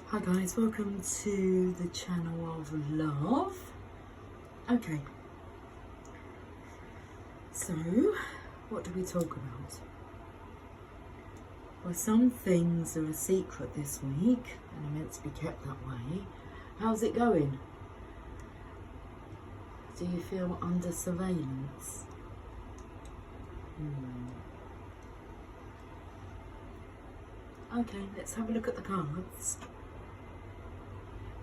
Hi guys, welcome to the channel of love. Okay, so what do we talk about? Well, some things are a secret this week and are meant to be kept that way. How's it going? Do you feel under surveillance? Okay, let's have a look at the cards.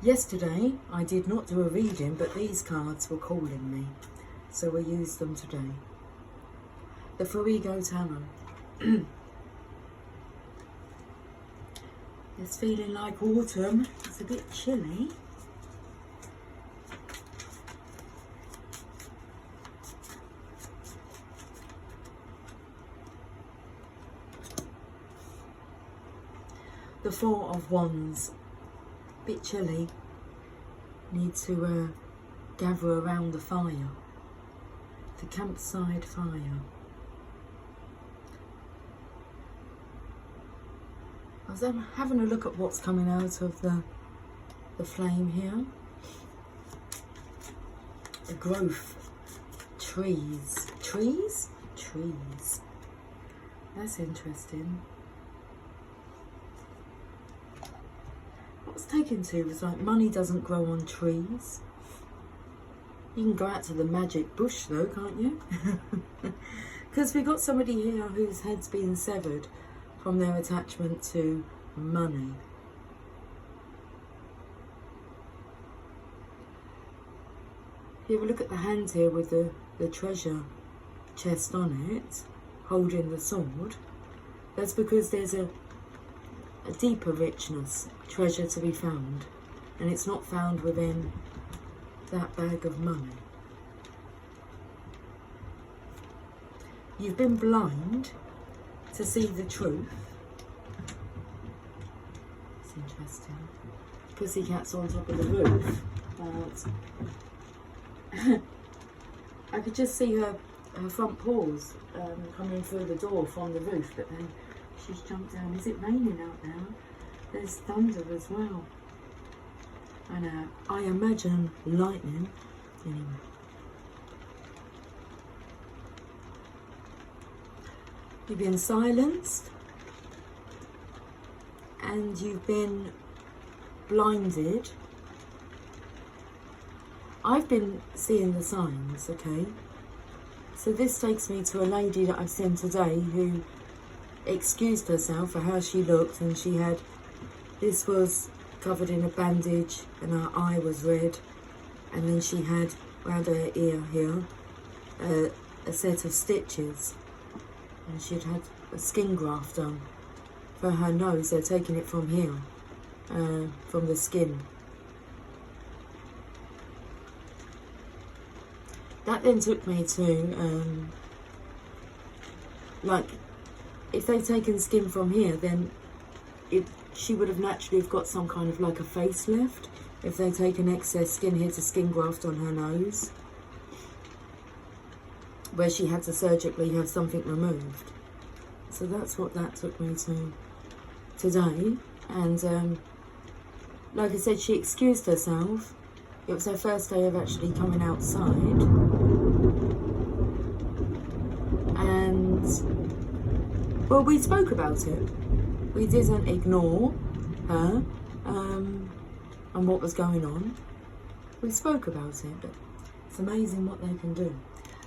Yesterday, I did not do a reading, but these cards were calling me, so we used them today. The Fuego Tarot. It's feeling like autumn. It's a bit chilly. The Four of Wands. Bit chilly. Need to gather around the fire. The campsite fire. I was having a look at what's coming out of the flame here. The growth. Trees. Trees? Trees. That's interesting. What I was taken to was like, money doesn't grow on trees. You can go out to the magic bush though, can't you? Because we've got somebody here whose head's been severed from their attachment to money. If you have a look at the hand here with the treasure chest on it, holding the sword, that's because there's a deeper richness, treasure to be found, and it's not found within that bag of money. You've been blind to see the truth. It's interesting. Pussycat's on top of the roof, but I could just see her front paws coming through the door from the roof, but then she's jumped down. Is it raining out now? There's thunder as well. And I imagine lightning. Anyway. You've been silenced. And you've been blinded. I've been seeing the signs, okay? So this takes me to a lady that I've seen today who excused herself for how she looked, and she had, this was covered in a bandage and her eye was red, and then she had around her ear here a set of stitches, and she'd had a skin graft done for her nose. They're taking it from here, from the skin. That then took me to like, if they've taken skin from here, then she would have naturally have got some kind of like a facelift if they take an excess skin here to skin graft on her nose, where she had to surgically have something removed. So that's what that took me to today. And like I said, she excused herself. It was her first day of actually coming outside. And well, we spoke about it. We didn't ignore her and what was going on. We spoke about it, but it's amazing what they can do.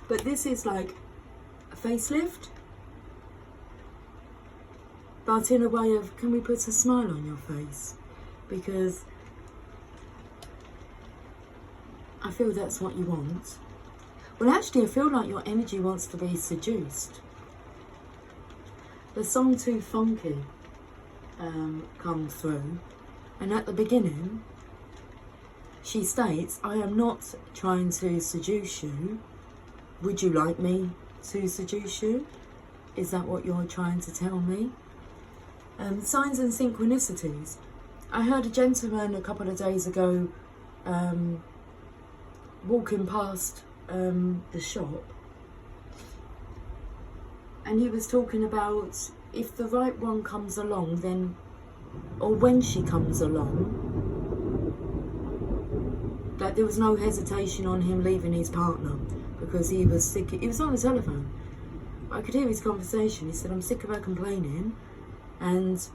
But this is like a facelift, but in a way of, can we put a smile on your face? Because I feel that's what you want. Well, actually, I feel like your energy wants to be seduced. The song Too Funky comes through, and at the beginning she states, I am not trying to seduce you. Would you like me to seduce you? Is that what you're trying to tell me? Signs and synchronicities. I heard a gentleman a couple of days ago walking past the shop, and he was talking about, if the right one comes along, then or when she comes along, that there was no hesitation on him leaving his partner because he was sick. He was on the telephone. I could hear his conversation. He said, I'm sick of her complaining, and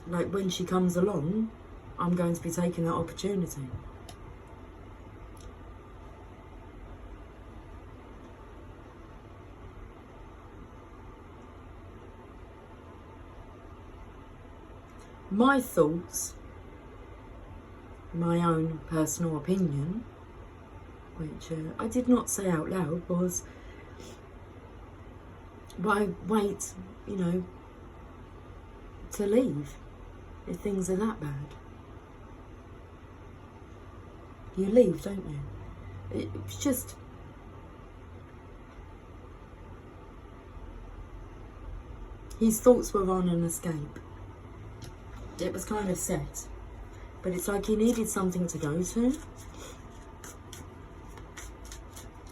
like when she comes along, I'm going to be taking that opportunity. My thoughts, my own personal opinion, which I did not say out loud, was why wait, you know, to leave if things are that bad? You leave, don't you? It's just, his thoughts were on an escape. It was kind of set, but it's like he needed something to go to.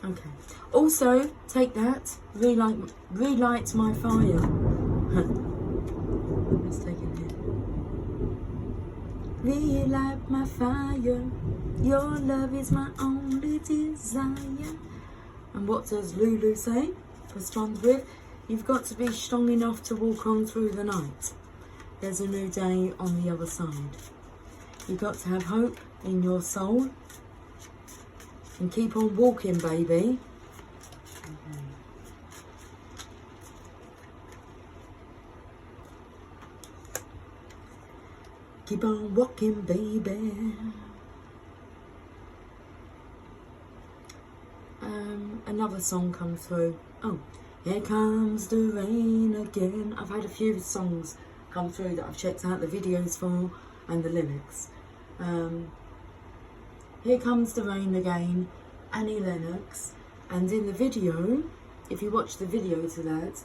Okay. Also, take that. Relight my fire. Let's take it here. Relight my fire. Your love is my only desire. And what does Lulu say? Respond with, you've got to be strong enough to walk on through the night. There's a new day on the other side. You've got to have hope in your soul. And keep on walking, baby. Okay. Keep on walking, baby. Another song come through. Oh, here comes the rain again. I've had a few songs come through that I've checked out the videos for and the lyrics. Here Comes the Rain Again, Annie Lennox, and in the video, if you watch the video to that,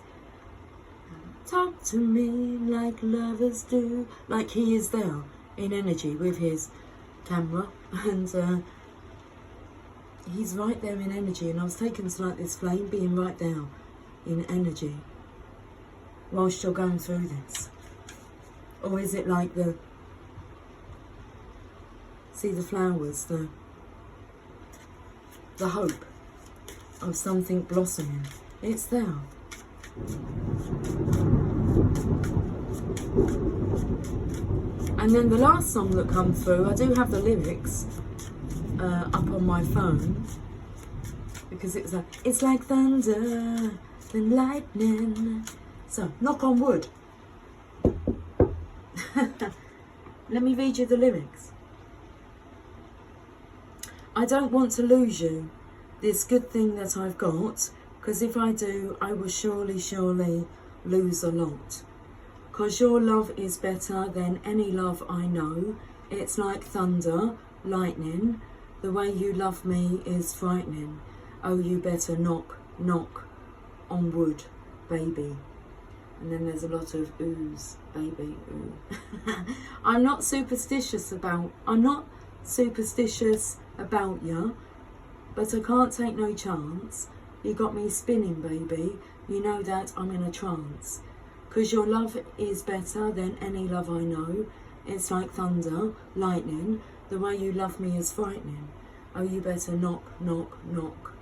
talk to me like lovers do, like he is there in energy with his camera, and he's right there in energy, and I was taken to like this flame being right there in energy whilst you're going through this. Or is it like see the flowers, the hope of something blossoming? It's there. And then the last song that come through, I do have the lyrics up on my phone, because it's like thunder and lightning. So, knock on wood. Let me read you the lyrics. I don't want to lose you, this good thing that I've got, because if I do, I will surely, surely lose a lot. Because your love is better than any love I know. It's like thunder, lightning. The way you love me is frightening. Oh, you better knock, knock on wood, baby. And then there's a lot of oohs, baby, ooh. I'm not superstitious about you, but I can't take no chance. You got me spinning, baby. You know that I'm in a trance. 'Cause your love is better than any love I know. It's like thunder, lightning. The way you love me is frightening. Oh, you better knock, knock, knock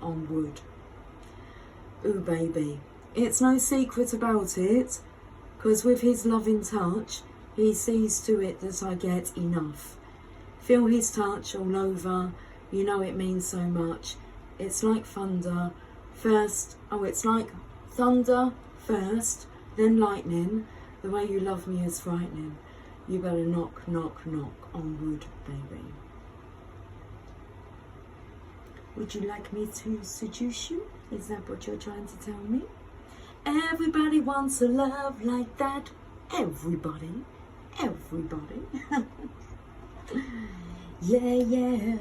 on wood. Ooh, baby. It's no secret about it, 'cause with his loving touch, he sees to it that I get enough. Feel his touch all over, you know it means so much. It's like thunder first, it's like thunder first, then lightning. The way you love me is frightening. You better knock, knock, knock on wood, baby. Would you like me to seduce you? Is that what you're trying to tell me? Everybody wants a love like that. Everybody. Everybody. Yeah, yeah.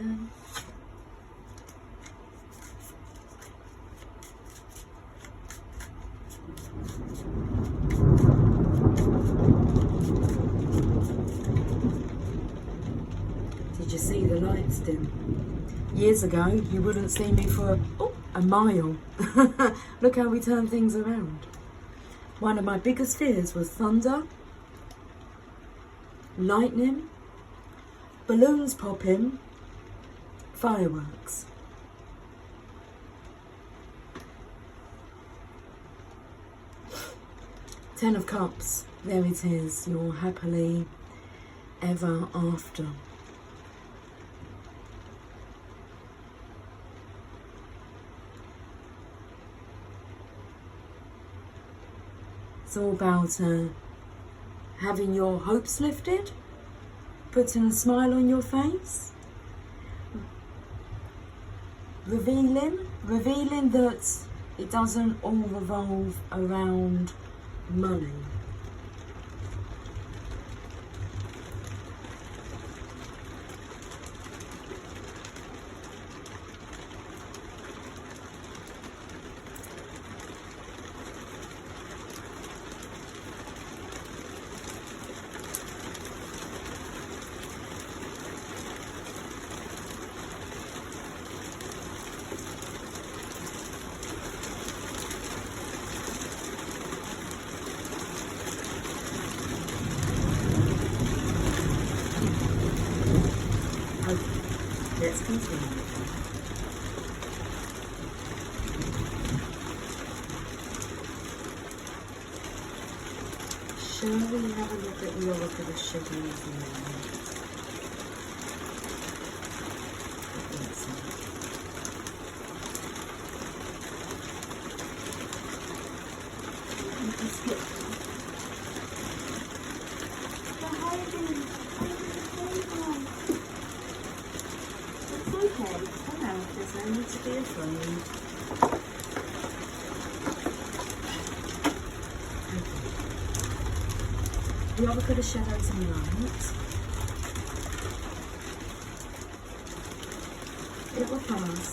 Did you see the lights dim? Years ago, you wouldn't see me for a mile. Look how we turn things around. One of my biggest fears was thunder, lightning, balloons popping, fireworks. Ten of Cups, there it is, your happily ever after. It's all about having your hopes lifted, putting a smile on your face, revealing that it doesn't all revolve around money. Let's continue. Shall we have a look at the Oracle of Shadows and Light? I think so. Okay, come out, there's no need to be afraid. Okay. The Oracle of Shadows and Light. It will pass.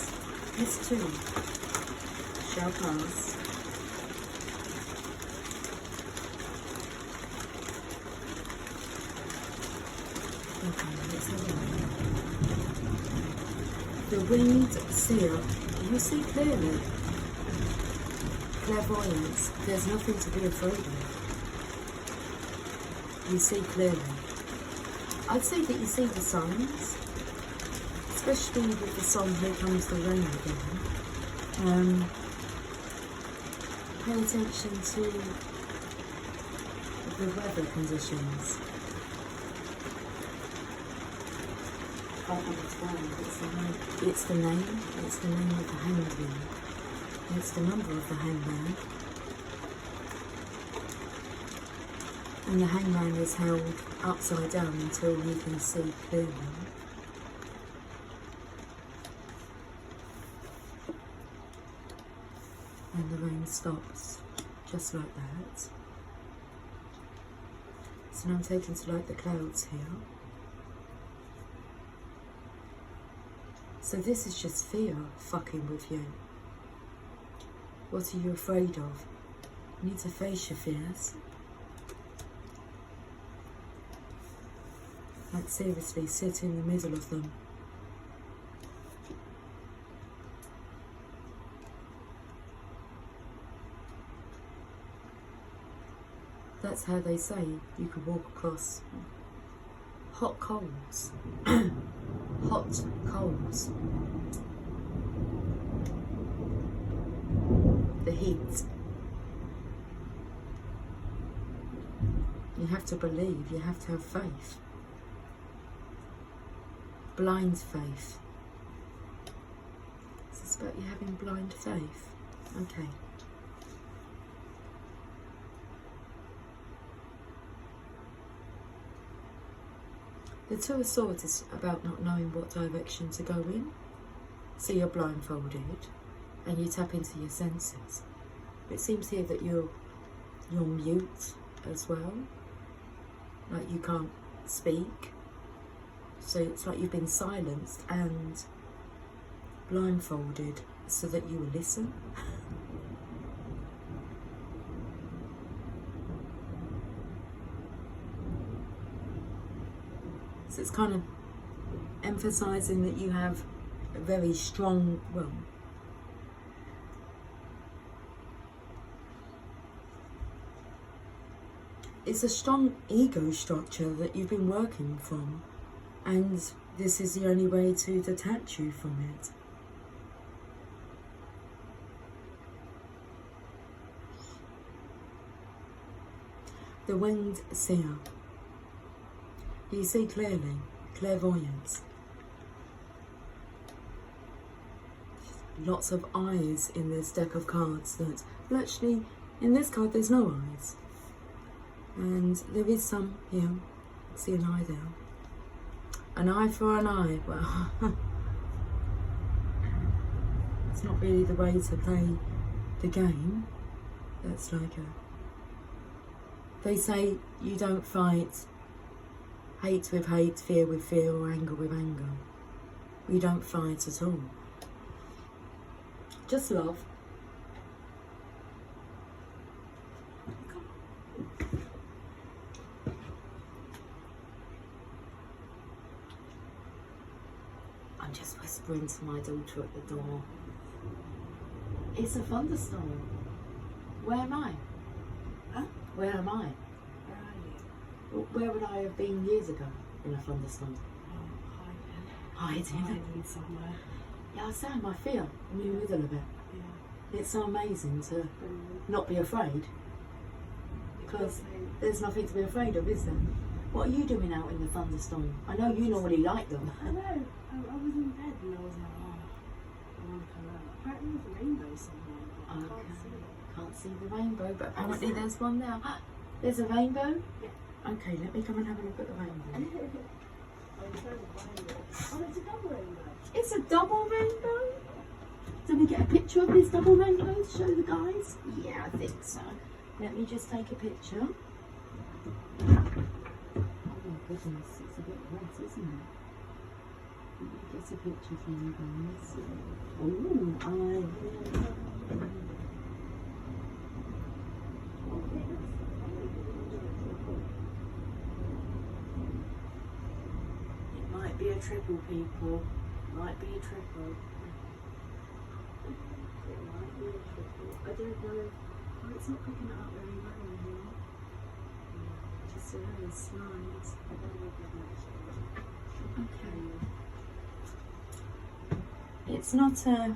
This too shall pass. Okay, let's have a look. The Winged Seer, you see clearly. Clairvoyance, there's nothing to be afraid of. You see clearly. I'd say that you see the signs, especially with the song Here Comes the Rain Again. Pay attention to the weather conditions. It's the name of the hangman. It's the number of the hangman. And the hangman is held upside down until you can see clearly. And the rain stops, just like that. So now I'm taking to light the clouds here. So this is just fear fucking with you. What are you afraid of? You need to face your fears. Like seriously, sit in the middle of them. That's how they say you could walk across hot coals. Hot coals. The heat. You have to believe, you have to have faith. Blind faith. Is this about you having blind faith? Okay. The Two of Swords is about not knowing what direction to go in. So you're blindfolded and you tap into your senses. It seems here that you're mute as well. Like you can't speak. So it's like you've been silenced and blindfolded so that you will listen. So it's kind of emphasising that you have a very strong, it's a strong ego structure that you've been working from, and this is the only way to detach you from it. The winged seer. You see clearly, clairvoyance. Lots of eyes in this deck of cards that, well, actually, in this card there's no eyes. And there is some here. See an eye there. An eye for an eye. Well, it's not really the way to play the game. That's like a... They say you don't fight hate with hate, fear with fear, or anger with anger. You don't fight at all. Just love. I'm just whispering to my daughter at the door. It's a thunderstorm. Where am I? Huh? Where am I? Where are you? Where would I have been years ago in a thunderstorm? Hiding. Hiding. Hiding somewhere. Yeah, I say I feel. I'm in the middle of it. Yeah. It's so amazing to Brilliant. not be afraid, because there's nothing to be afraid of, is there? What are you doing out in the thunderstorm? I know you normally like them. I know. I was in bed and I was like, oh, I want to come out. Apparently there's a rainbow somewhere, but I can't see it. Can't see the rainbow, but apparently there's one there. There's a rainbow? Yeah. Okay, let me come and have a look at the rainbow. Oh, it's a double rainbow. It's a double rainbow? Did we get a picture of this double rainbow to show the guys? Yeah, I think so. Let me just take a picture. Oh my goodness, it's a bit wet, isn't it? Let me get a picture for you guys. It might be a triple, people. Might be a triple. It might be a triple. I don't know. Oh, it's not picking it up very well here. Just a very slight. I don't know if it Okay. It's not a...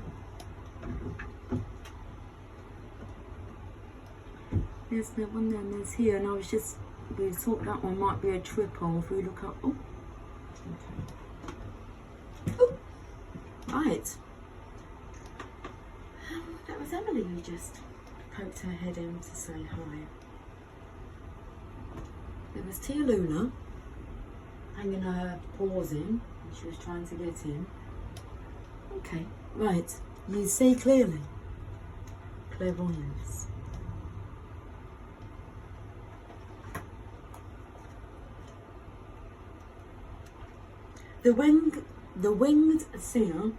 There's the one there and there's here, and I was just... We thought that one might be a triple if we look up... Oh. Okay. Oh. Right. That was Emily who just poked her head in to say hi. There was Tia Luna hanging her paws in, and she was trying to get in. Okay, right. You see clearly. Clairvoyance. The winged seer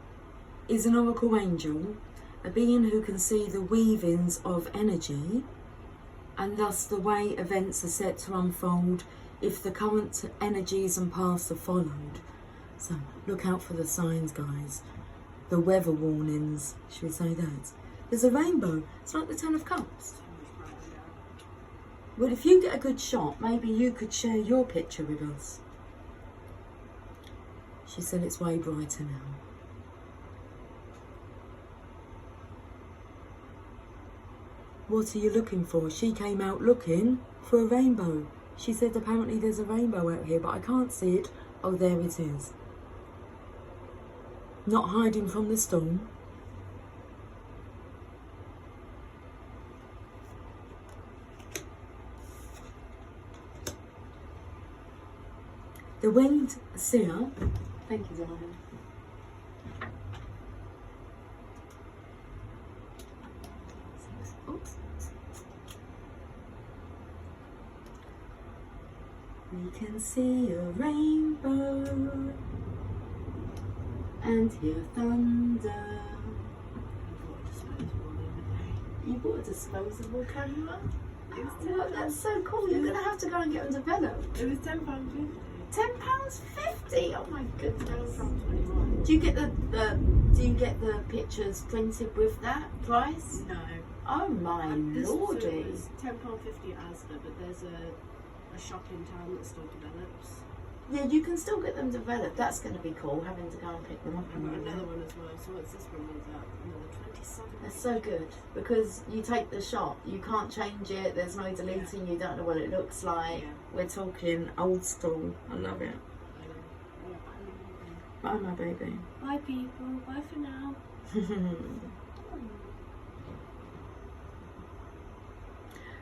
is an oracle angel, a being who can see the weavings of energy, and thus the way events are set to unfold if the current energies and paths are followed. So look out for the signs, guys. The weather warnings, should we say that? There's a rainbow. It's like the Ten of Cups. Well, if you get a good shot, maybe you could share your picture with us. She said it's way brighter now. What are you looking for? She came out looking for a rainbow. She said apparently there's a rainbow out here, but I can't see it. Oh, there it is. Not hiding from the storm. The winged seer. Thank you, darling. Oops. We can see a rainbow and hear thunder. You bought a disposable camera? Oh, that's so cool. You're gonna have to go and get them developed. It was £10.50. £10.50. Oh my goodness. £10.21. Do you get the pictures printed with that price? No. Oh my This lordy. is £10.50 at Asda, but there's a shop in town that still develops. Yeah, you can still get them developed. That's going to be cool, having to go and pick them up. I've got another one as well, so once this one runs out, another 27. That's so good, because you take the shot, you can't change it, there's no deleting, you don't know what it looks like. Yeah. We're talking old school. I love it. Bye, my baby. Bye people, bye for now.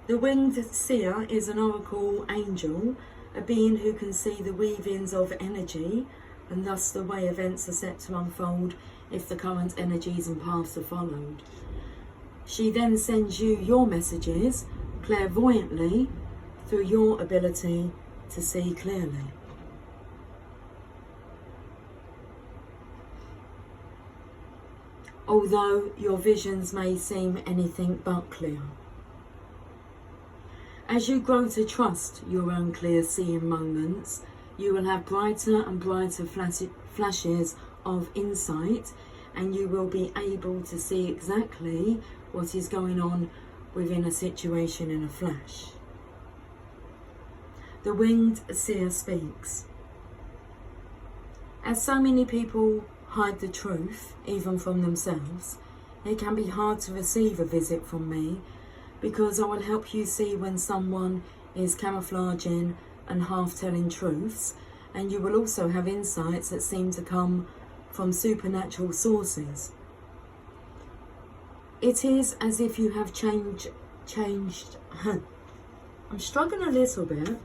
The winged seer is an oracle angel, a being who can see the weavings of energy and thus the way events are set to unfold if the current energies and paths are followed. She then sends you your messages clairvoyantly through your ability to see clearly. Although your visions may seem anything but clear. As you grow to trust your own clear seeing moments, you will have brighter and brighter flashes of insight, and you will be able to see exactly what is going on within a situation in a flash. The winged seer speaks. As so many people hide the truth, even from themselves, it can be hard to receive a visit from me, because I will help you see when someone is camouflaging and half telling truths, and you will also have insights that seem to come from supernatural sources. It is as if you have changed. I'm struggling a little bit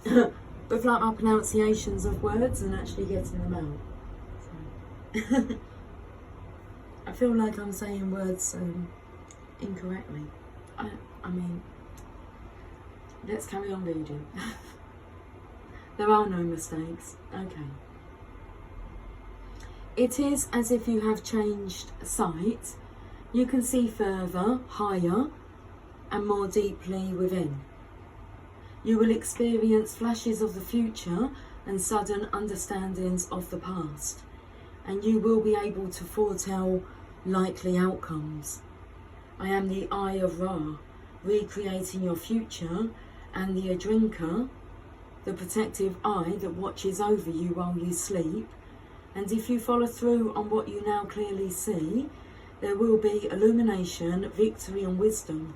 with like my pronunciations of words and actually getting them out. So. I feel like I'm saying words incorrectly. I mean, let's carry on reading. There are no mistakes. Okay. It is as if you have changed sight. You can see further, higher, and more deeply within. You will experience flashes of the future and sudden understandings of the past, and you will be able to foretell likely outcomes. I am the Eye of Ra, recreating your future, and the Adrinka, the protective eye that watches over you while you sleep. And if you follow through on what you now clearly see, there will be illumination, victory and wisdom.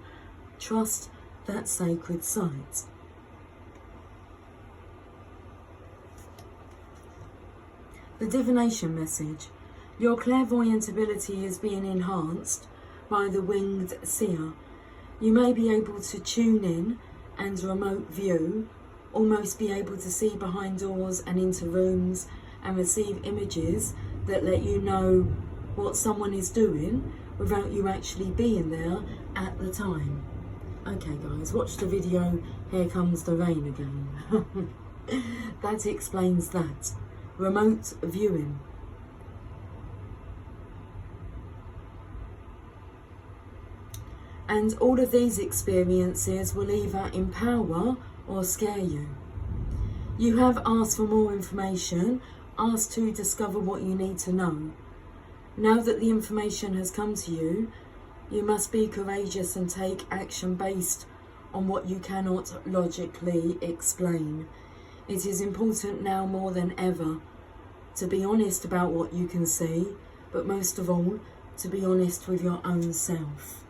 Trust that sacred sight. The divination message. Your clairvoyant ability is being enhanced by the winged seer. You may be able to tune in and remote view, almost be able to see behind doors and into rooms and receive images that let you know what someone is doing without you actually being there at the time. Okay guys, watch the video Here Comes the Rain again. That explains that. Remote viewing. And all of these experiences will either empower or scare you. You have asked for more information, asked to discover what you need to know. Now that the information has come to you, you must be courageous and take action based on what you cannot logically explain. It is important now more than ever to be honest about what you can see, but most of all, to be honest with your own self.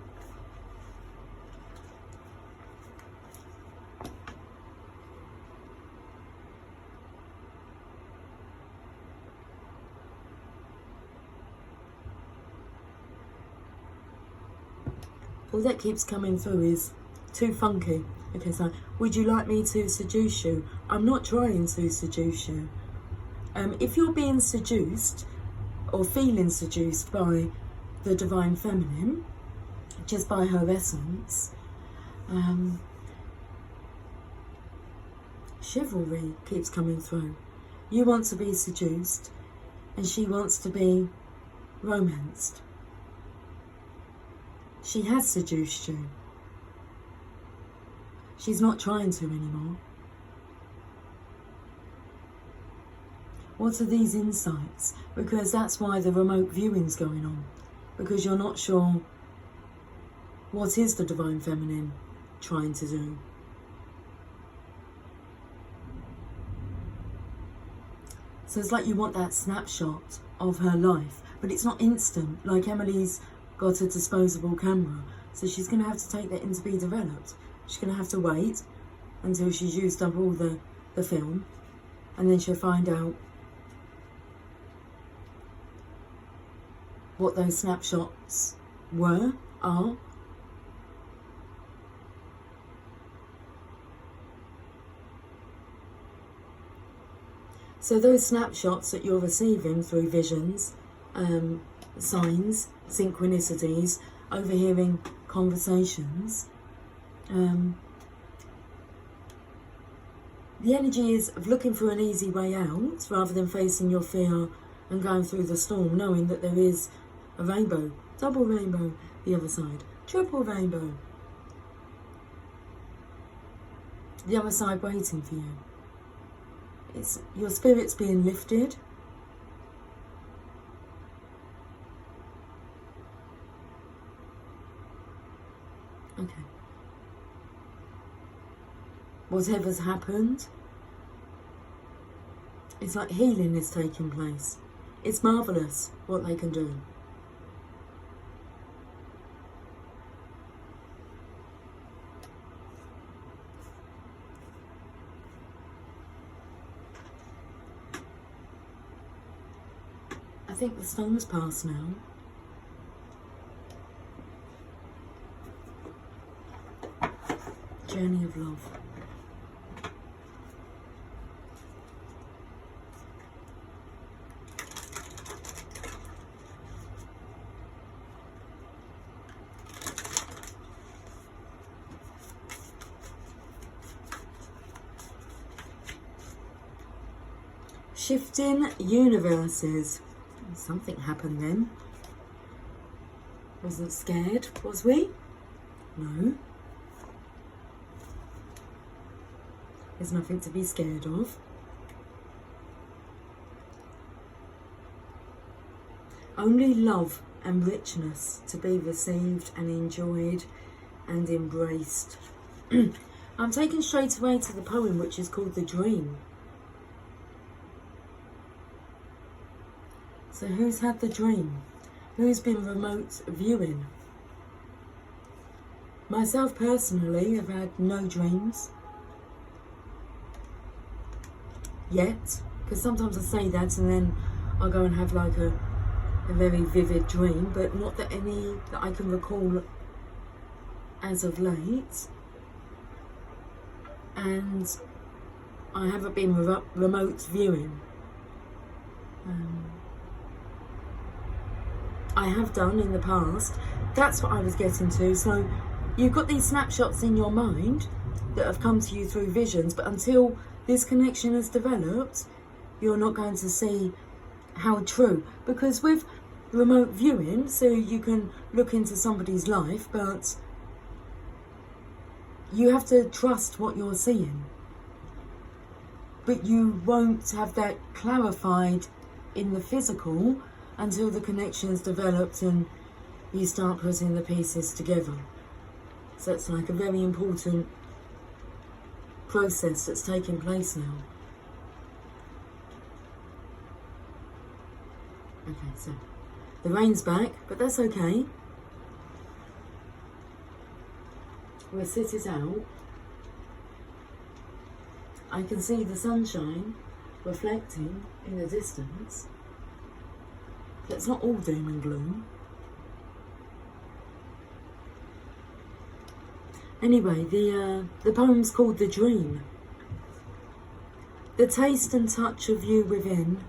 All that keeps coming through is too funky. Okay, so would you like me to seduce you? I'm not trying to seduce you. If you're being seduced or feeling seduced by the Divine Feminine, just by her essence, chivalry keeps coming through. You want to be seduced and she wants to be romanced. She has seduced you. She's not trying to anymore. What are these insights? Because that's why the remote viewing's going on. Because you're not sure What is the Divine Feminine trying to do? So it's like you want that snapshot of her life, but it's not instant. Like Emily's got a disposable camera, so she's going to have to take that in to be developed. She's going to have to wait until she's used up all the film, and then she'll find out what those snapshots are. So those snapshots that you're receiving through visions, signs, synchronicities, overhearing conversations, the energy is of looking for an easy way out rather than facing your fear and going through the storm, knowing that there is a rainbow, double rainbow the other side, triple rainbow the other side waiting for you. It's your spirit's being lifted. Okay. Whatever's happened, it's like healing is taking place. It's marvellous what they can do. I think the storm's passed now. Journey of love. Shifting universes. Something happened then. Wasn't scared, was we? No. There's nothing to be scared of. Only love and richness to be received and enjoyed and embraced. I'm taken straight away to the poem, which is called The Dream. So who's had the dream? Who's been remote viewing? Myself personally have had no dreams yet, because sometimes I say that and then I'll go and have like a very vivid dream, but not that any that I can recall as of late. And I haven't been remote viewing. I have done in the past. That's what I was getting to. So you've got these snapshots in your mind that have come to you through visions, but until this connection has developed, you're not going to see how true. Because with remote viewing, so you can look into somebody's life, but you have to trust what you're seeing. But you won't have that clarified in the physical until the connection's developed and you start putting the pieces together. So it's like a very important process that's taking place now. Okay, so the rain's back, but that's okay. We'll sit it out. I can see the sunshine reflecting in the distance. It's not all doom and gloom. Anyway, the poem's called The Dream. The taste and touch of you within,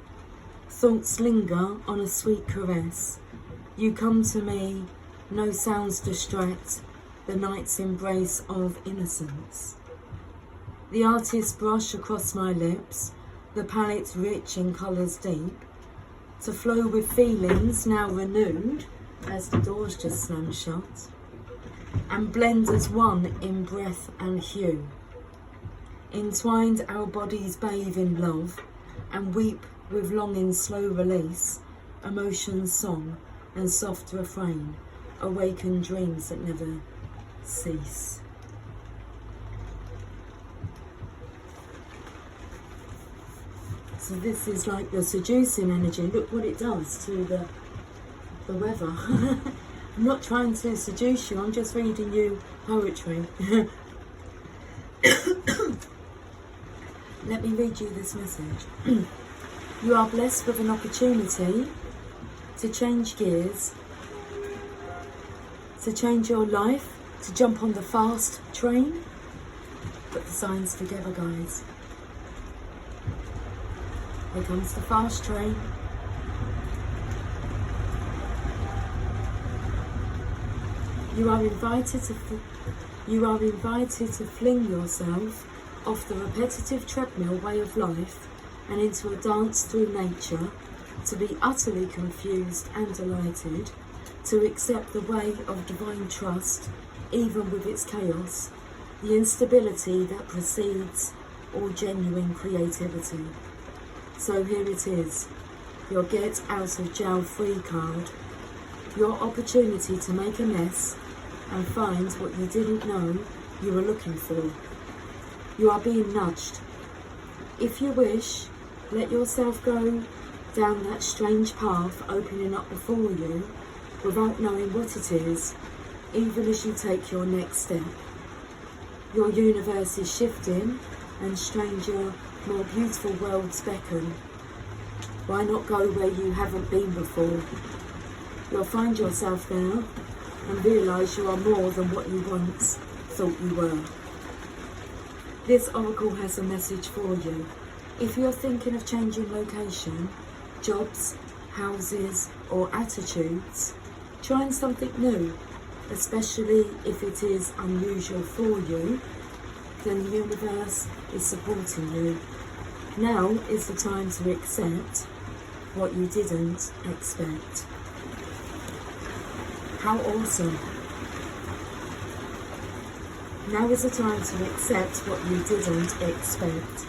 thoughts linger on a sweet caress. You come to me, no sounds distract the night's embrace of innocence. The artist's brush across my lips, the palette rich in colours deep, to flow with feelings now renewed as the doors just slam shut, and blend as one in breath and hue. Entwined our bodies bathe in love, and weep with longing slow release, emotion's song and soft refrain, awaken dreams that never cease. So this is like the seducing energy. Look what it does to the weather. I'm not trying to seduce you, I'm just reading you poetry. Let me read you this message. You are blessed with an opportunity to change gears, to change your life, to jump on the fast train. Put the signs together, guys. Here comes the fast train. You are invited to fling yourself off the repetitive treadmill way of life and into a dance through nature, to be utterly confused and delighted, to accept the way of divine trust, even with its chaos, the instability that precedes all genuine creativity. So here it is, your get out of jail free card, your opportunity to make a mess and find what you didn't know you were looking for. You are being nudged. If you wish, let yourself go down that strange path opening up before you without knowing what it is, even as you take your next step. Your universe is shifting and stranger, more beautiful worlds beckon. Why not go where you haven't been before? You'll find yourself there and realise you are more than what you once thought you were. This oracle has a message for you. If you're thinking of changing location, jobs, houses or attitudes, trying something new, especially if it is unusual for you, then the universe is supporting you. Now is the time to accept what you didn't expect. How awesome. Now is the time to accept what you didn't expect.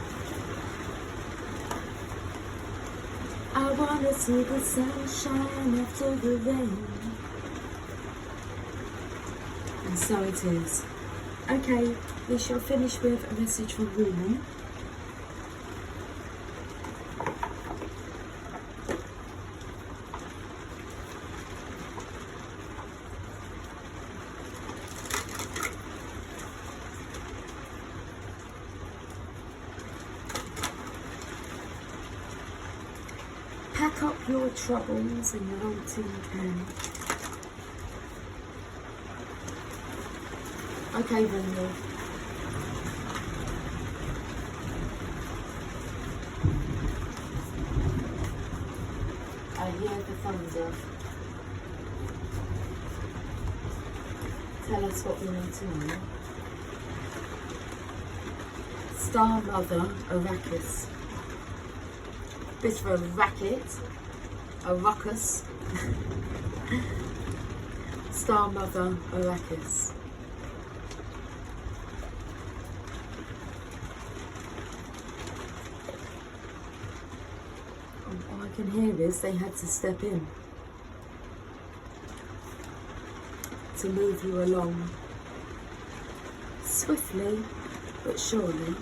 I wanna see the sunshine after the rain. And so it is. Okay, we shall finish with a message from Rumi. Pack up your troubles in your old tin can. Okay, Rumi. I hear the thunder. Tell us what we need to know. Star Mother Arrakis. Bit of a racket, a ruckus. Star Mother Arrakis. All I can hear is they had to step in to move you along swiftly but surely.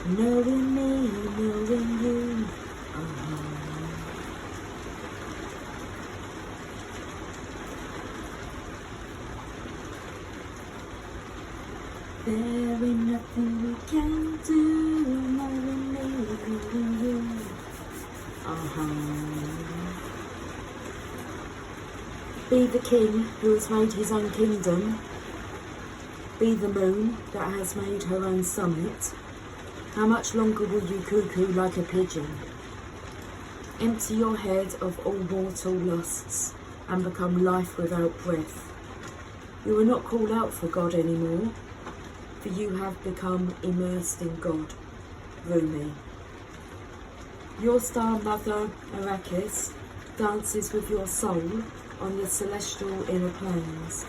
Knowing me, knowing you. There ain't nothing we can do. Knowing me, knowing you. Be the king who has made his own kingdom. Be the moon that has made her own summit. How much longer will you cuckoo like a pigeon? Empty your head of all mortal lusts and become life without breath. You are not called out for God anymore, for you have become immersed in God. Rumi. Your star mother, Arrakis, dances with your soul on the celestial inner planes.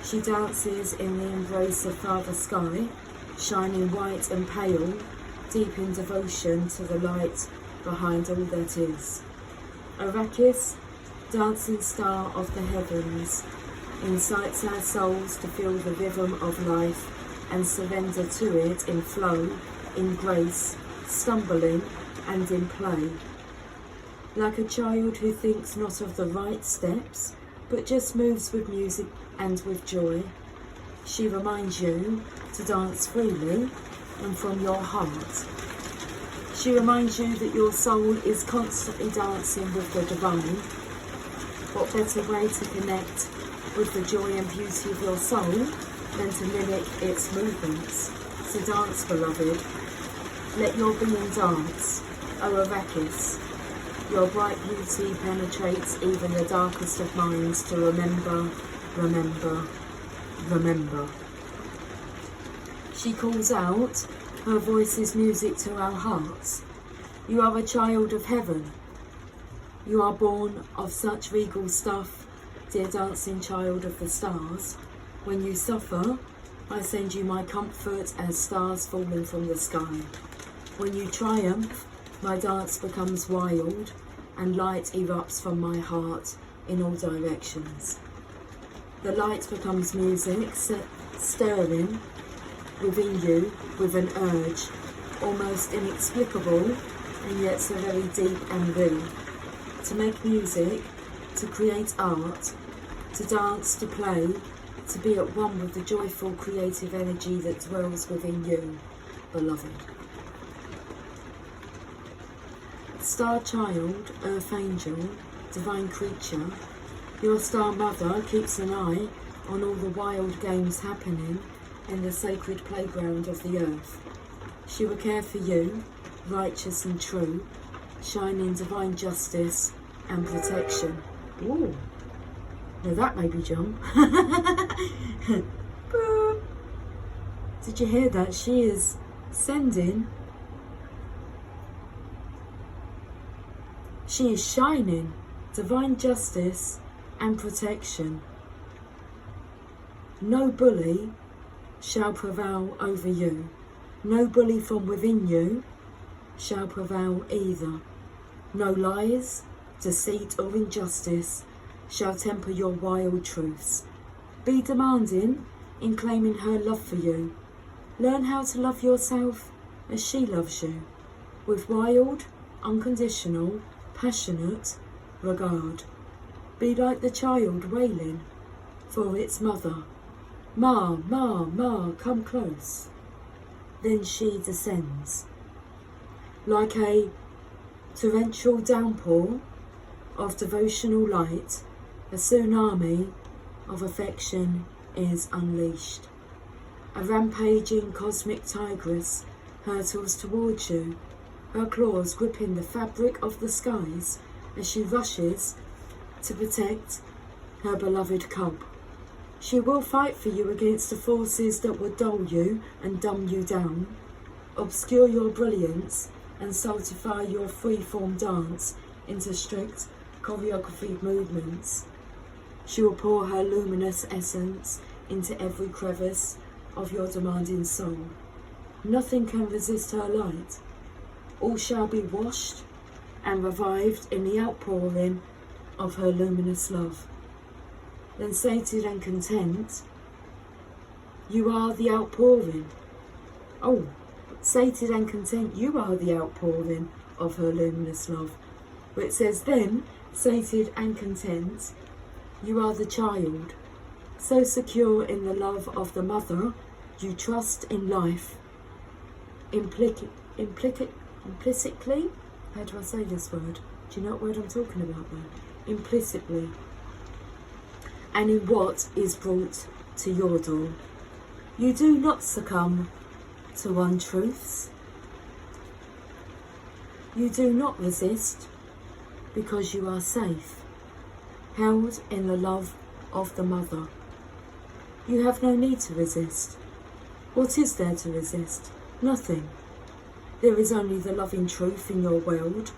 She dances in the embrace of Father Sky, shining white and pale, deep in devotion to the light behind all that is. Arrakis, dancing star of the heavens, incites our souls to feel the rhythm of life and surrender to it in flow, in grace, stumbling and in play. Like a child who thinks not of the right steps, but just moves with music and with joy, she reminds you to dance freely and from your heart. She reminds you that your soul is constantly dancing with the divine. What better way to connect with the joy and beauty of your soul than to mimic its movements? So dance, beloved. Let your being dance, O Arrakis. Your bright beauty penetrates even the darkest of minds to remember, remember, remember. She calls out, her voice is music to our hearts. You are a child of heaven. You are born of such regal stuff, dear dancing child of the stars. When you suffer, I send you my comfort as stars falling from the sky. When you triumph, my dance becomes wild, and light erupts from my heart in all directions. The light becomes music, stirring within you with an urge, almost inexplicable, and yet so very deep and real. To make music, to create art, to dance, to play, to be at one with the joyful creative energy that dwells within you, beloved. Star child, earth angel, divine creature, your star mother keeps an eye on all the wild games happening in the sacred playground of the earth. She will care for you, righteous and true, shining divine justice and protection. Ooh, now that made me jump. Did you hear that? She is sending, she is shining divine justice and protection. No bully shall prevail over you. No bully from within you shall prevail either. No lies, deceit or injustice shall temper your wild truths. Be demanding in claiming her love for you. Learn how to love yourself as she loves you, with wild, unconditional, passionate regard. Be like the child wailing for its mother. Ma, ma, ma, come close. Then she descends. Like a torrential downpour of devotional light, a tsunami of affection is unleashed. A rampaging cosmic tigress hurtles towards you, her claws gripping the fabric of the skies as she rushes to protect her beloved cub. She will fight for you against the forces that would dull you and dumb you down, obscure your brilliance and stultify your free-form dance into strict choreographied movements. She will pour her luminous essence into every crevice of your demanding soul. Nothing can resist her light. All shall be washed and revived in the outpouring of her luminous love. Then sated and content, you are the outpouring. Oh, sated and content, you are the outpouring of her luminous love. Where it says, then, sated and content, you are the child, so secure in the love of the mother, you trust in life. Implicitly, how do I say this word? Do you know what word I'm talking about there? Implicitly. And in what is brought to your door. You do not succumb to untruths. You do not resist because you are safe, held in the love of the mother. You have no need to resist. What is there to resist? Nothing. There is only the loving truth in your world,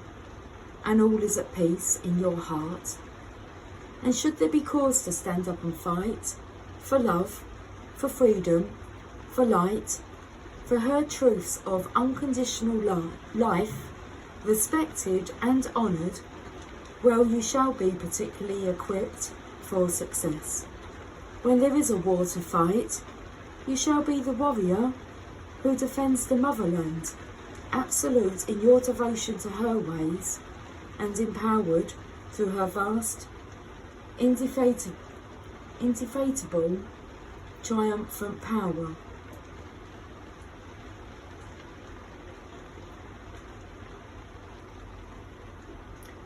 and all is at peace in your heart. And should there be cause to stand up and fight, for love, for freedom, for light, for her truths of unconditional life, respected and honoured, well, you shall be particularly equipped for success. When there is a war to fight, you shall be the warrior who defends the motherland, absolute in your devotion to her ways, and empowered through her vast, indefatigable, triumphant power.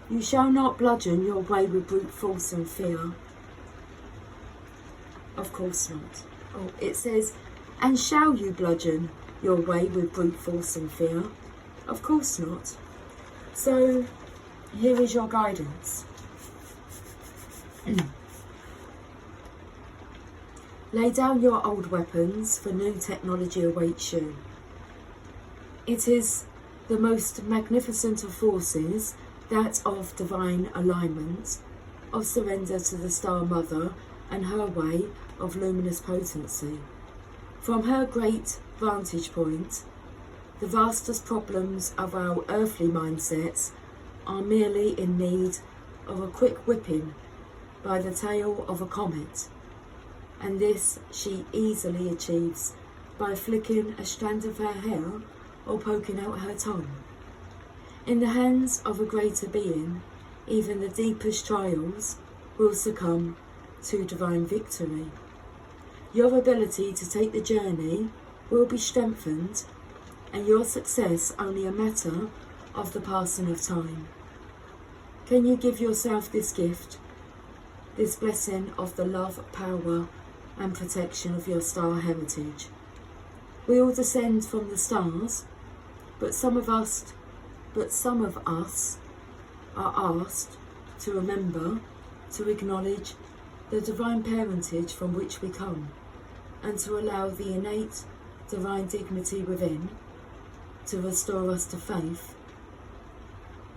You shall not bludgeon your way with brute force and fear. Of course not. Oh, it says, and shall you bludgeon your way with brute force and fear? Of course not. So, here is your guidance. Lay down your old weapons, for new technology awaits you. It is the most magnificent of forces, that of divine alignment, of surrender to the Star Mother and her way of luminous potency. From her great vantage point, the vastest problems of our earthly mindsets are merely in need of a quick whipping by the tail of a comet, and this she easily achieves by flicking a strand of her hair or poking out her tongue. In the hands of a greater being, even the deepest trials will succumb to divine victory. Your ability to take the journey will be strengthened, and your success only a matter of the passing of time. Can you give yourself this gift, this blessing of the love, power, and protection of your star heritage? We all descend from the stars, but some of us are asked to remember, to acknowledge the divine parentage from which we come, and to allow the innate divine dignity within to restore us to faith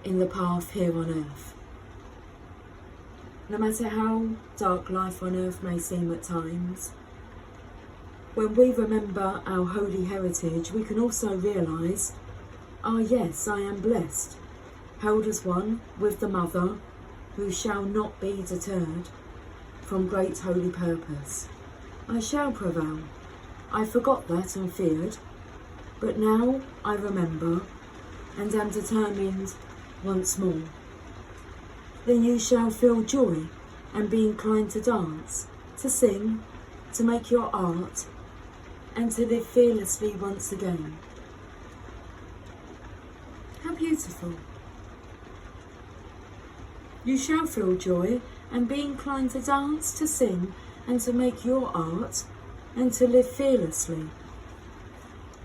in the path here on earth. No matter how dark life on earth may seem at times, when we remember our holy heritage, we can also realise, ah yes, I am blessed, held as one with the Mother, who shall not be deterred from great holy purpose. I shall prevail. I forgot that and feared, but now I remember and am determined once more. Then you shall feel joy and be inclined to dance, to sing, to make your art, and to live fearlessly once again. How beautiful. You shall feel joy and be inclined to dance, to sing, and to make your art, and to live fearlessly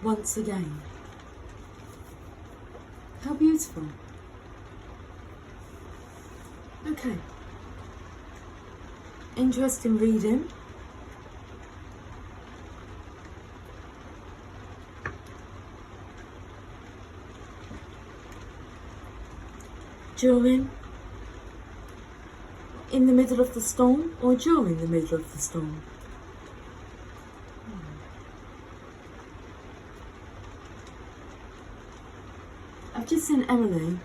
once again. How beautiful. Okay. Interesting reading. During, in the middle of the storm, or during the middle of the storm? I've just seen Emily.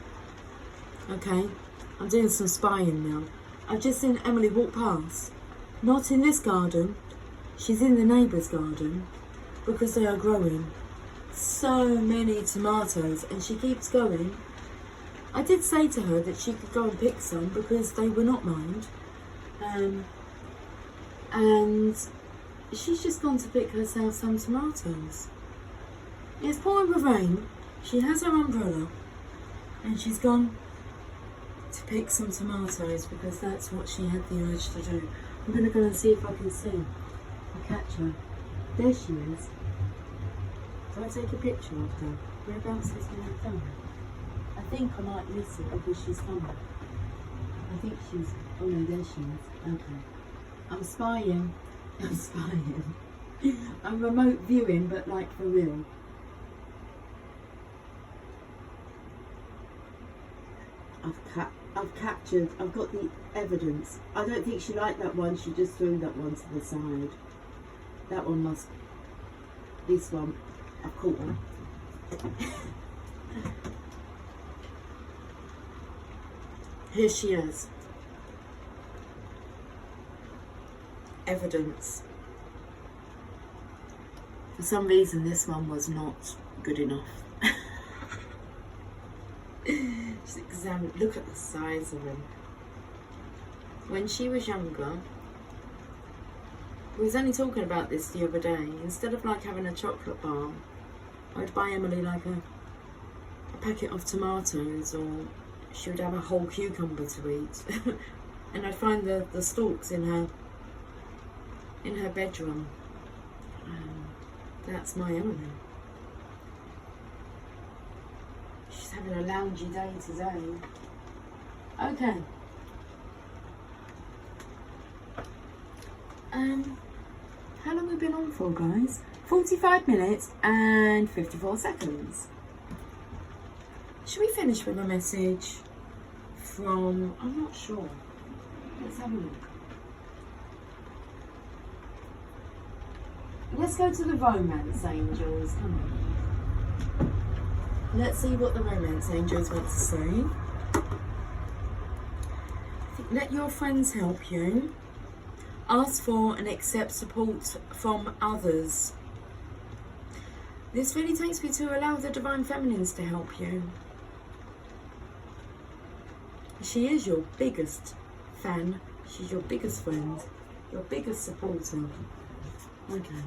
Okay, I'm doing some spying now. I've just seen Emily walk past. Not in this garden. She's in the neighbour's garden, because they are growing so many tomatoes, and she keeps going. I did say to her that she could go and pick some because they were not mine. And she's just gone to pick herself some tomatoes. It's pouring with rain. She has her umbrella and she's gone to pick some tomatoes because that's what she had the urge to do. I'm going to go and see if I can see and catch her. There she is. Do I take a picture of her? Whereabouts is my phone? I think I might miss it because she's coming. I think she's... Oh no, there she is. Okay. I'm spying. I'm spying. I'm remote viewing, but like for real. I've captured, I've got the evidence. I don't think she liked that one, she just threw that one to the side. That one must... This one. I've caught one. Here she is. Evidence. For some reason this one was not good enough. Just examine, look at the size of him. When she was younger, we was only talking about this the other day, instead of like having a chocolate bar, I'd buy Emily like a packet of tomatoes, or she would have a whole cucumber to eat. And I'd find the stalks in her bedroom. That's my Emily. She's having a loungy day today. Okay. How long have we been on for, guys? 45 minutes and 54 seconds. Should we finish with a message from, I'm not sure. Let's have a look. Let's go to the romance angels. Come on. Let's see what the romance angels want to say. Let your friends help you. Ask for and accept support from others. This really takes me to allow the Divine Feminines to help you. She is your biggest fan. She's your biggest friend. Your biggest supporter. Okay.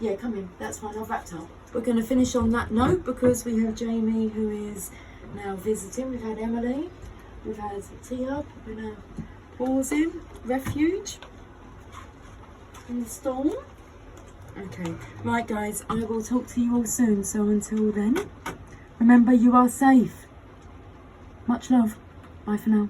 Yeah, come in. That's fine. I've wrapped up. We're going to finish on that note because we have Jamie who is now visiting. We've had Emily. We've had Tia. We're going to pause in. Refuge. In the storm. Okay. Right, guys. I will talk to you all soon. So until then, remember you are safe. Much love. Bye for now.